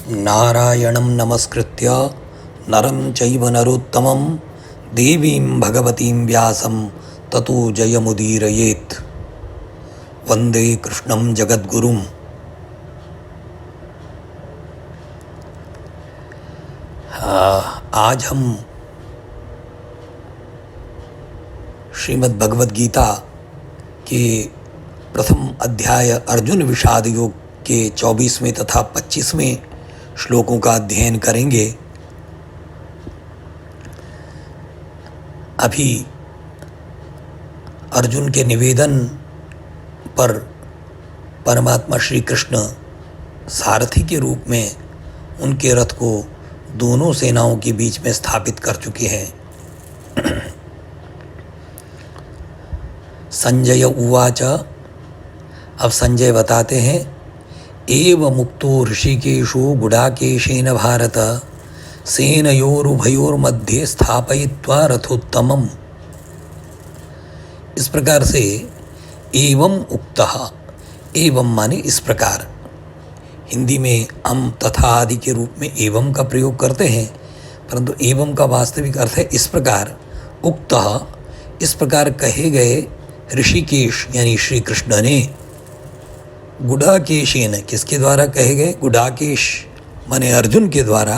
नारायणं नमस्कृत्य नरं चैव नरोत्तमं देवीं भगवतीं व्यासं ततो जयमुदीरयेत्। वंदे कृष्णं जगद्गुरुम्। आज हम श्रीमद् भगवद गीता के प्रथम अध्याय अर्जुन विषाद योग के 24वें तथा 25वें श्लोकों का अध्ययन करेंगे। अभी अर्जुन के निवेदन पर परमात्मा श्री कृष्ण सारथी के रूप में उनके रथ को दोनों सेनाओं के बीच में स्थापित कर चुके हैं। संजय उवाच, अब संजय बताते हैं, एव मुक्तो ऋषिकेशो गुडाकेशेन भारत सेनयोरुभयोर्मध्ये स्थापयित्वा रथोत्तमम्। इस प्रकार से एवं उक्तः, एवं माने इस प्रकार। हिंदी में अम तथा आदि के रूप में एवं का प्रयोग करते हैं, परंतु एवं का वास्तविक अर्थ है इस प्रकार। उक्तः, इस प्रकार कहे गए ऋषिकेश यानी श्री कृष्ण ने। गुडाकेशेन किसके द्वारा कहे गए? गुडाकेश माने अर्जुन के द्वारा।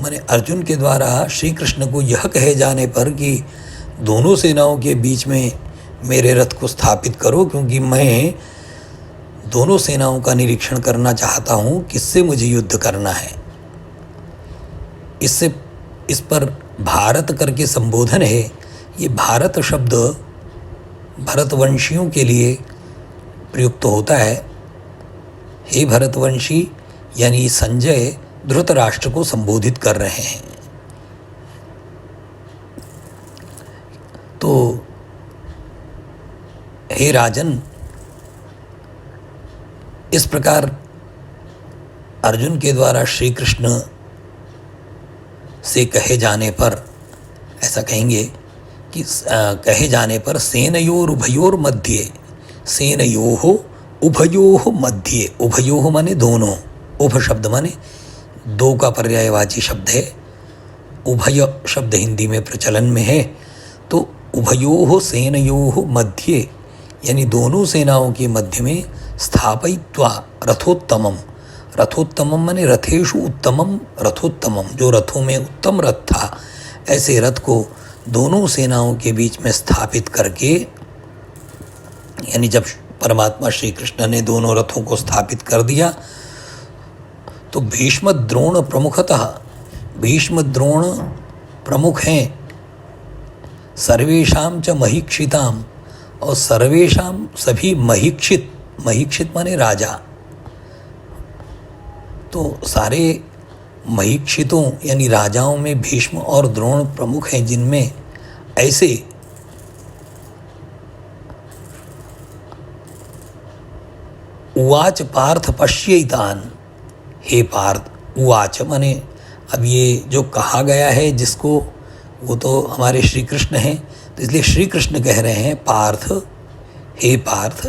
माने अर्जुन के द्वारा श्री कृष्ण को यह कहे जाने पर कि दोनों सेनाओं के बीच में मेरे रथ को स्थापित करो, क्योंकि मैं दोनों सेनाओं का निरीक्षण करना चाहता हूँ, किससे मुझे युद्ध करना है। इस पर भारत करके संबोधन है। ये भारत शब्द भरतवंशियों के लिए प्रयुक्त होता है। हे भरतवंशी यानी संजय धृतराष्ट्र को संबोधित कर रहे हैं। तो हे राजन, इस प्रकार अर्जुन के द्वारा श्री कृष्ण से कहे जाने पर ऐसा कहेंगे कि कहे जाने पर सेनयोर उभयोर मध्य, सेनयोः उभयोः मध्य, उभयोः माने दोनों, उभ शब्द माने दो का पर्यायवाची शब्द है। उभय शब्द हिंदी में प्रचलन में है, तो उभयोः सेनयोः मध्य यानी दोनों सेनाओं के मध्य में स्थापयित्वा रथोत्तमम, रथोत्तमम माने रथेषु उत्तमम रथोत्तमम, जो रथों में उत्तम रथ था ऐसे रथ को दोनों सेनाओं के बीच में स्थापित करके, यानी जब परमात्मा श्री कृष्ण ने दोनों रथों को स्थापित कर दिया तो भीष्म द्रोण प्रमुखतः, भीष्म द्रोण प्रमुख हैं, सर्वेषां च महीक्षिताम, और सर्वेषां सभी महीक्षित, महीक्षित माने राजा, तो सारे महीक्षितों यानी राजाओं में भीष्म और द्रोण प्रमुख हैं, जिनमें ऐसे उवाच पार्थ पश्यैतान, हे पार्थ, उवाच माने अब ये जो कहा गया है जिसको, वो तो हमारे श्री कृष्ण हैं, तो इसलिए श्री कृष्ण कह रहे हैं पार्थ, हे पार्थ।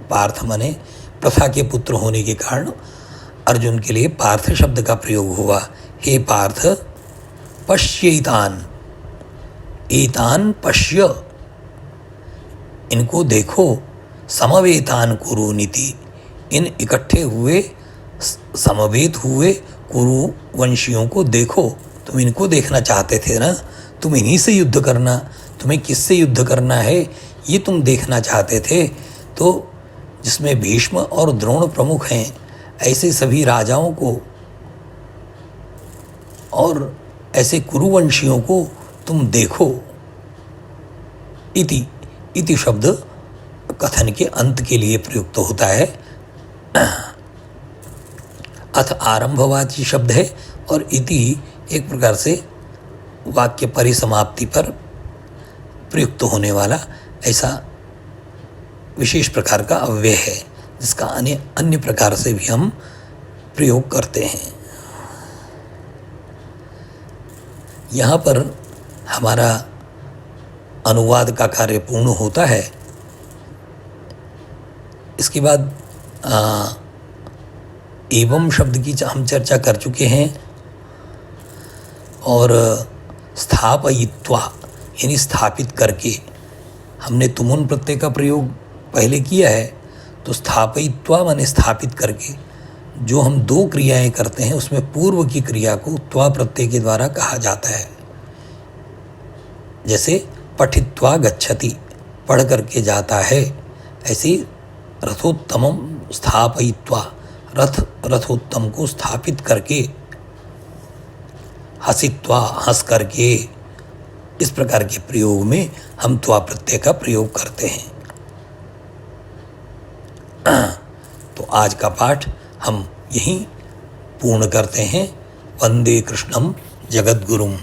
पार्थ माने प्रथा के पुत्र होने के कारण अर्जुन के लिए पार्थ शब्द का प्रयोग हुआ। हे पार्थ पश्यैतान, एतान पश्य, इनको देखो, समवेतान कुरु नीति, इन इकट्ठे हुए समवेत हुए कुरु वंशियों को देखो। तुम इनको देखना चाहते थे ना, तुम इन्हीं से युद्ध करना, तुम्हें किससे युद्ध करना है ये तुम देखना चाहते थे। तो जिसमें भीष्म और द्रोण प्रमुख हैं ऐसे सभी राजाओं को और ऐसे कुरुवंशियों को तुम देखो। इति, इति शब्द कथन के अंत के लिए प्रयुक्त होता है। अथ आरंभवाची शब्द है, और इति एक प्रकार से वाक्य परिसमाप्ति पर प्रयुक्त होने वाला ऐसा विशेष प्रकार का अव्यय है, जिसका अन्य प्रकार से भी हम प्रयोग करते हैं। यहाँ पर हमारा अनुवाद का कार्य पूर्ण होता है। इसके बाद एवं शब्द की हम चर्चा कर चुके हैं। और स्थापयित्वा यानी स्थापित करके, हमने तुमुन प्रत्यय का प्रयोग पहले किया है। तो स्थापयित्वा माने स्थापित करके, जो हम दो क्रियाएं करते हैं उसमें पूर्व की क्रिया को त्वा प्रत्यय के द्वारा कहा जाता है। जैसे पठित्वा गच्छति, पढ़ करके जाता है, ऐसे रथोत्तमम स्थापयित्वा, रथोत्तम को स्थापित करके, हसित्वा हंस करके, इस प्रकार के प्रयोग में हम त्वा प्रत्यय का प्रयोग करते हैं। तो आज का पाठ हम यहीं पूर्ण करते हैं। वंदे कृष्णम जगद्गुरुम।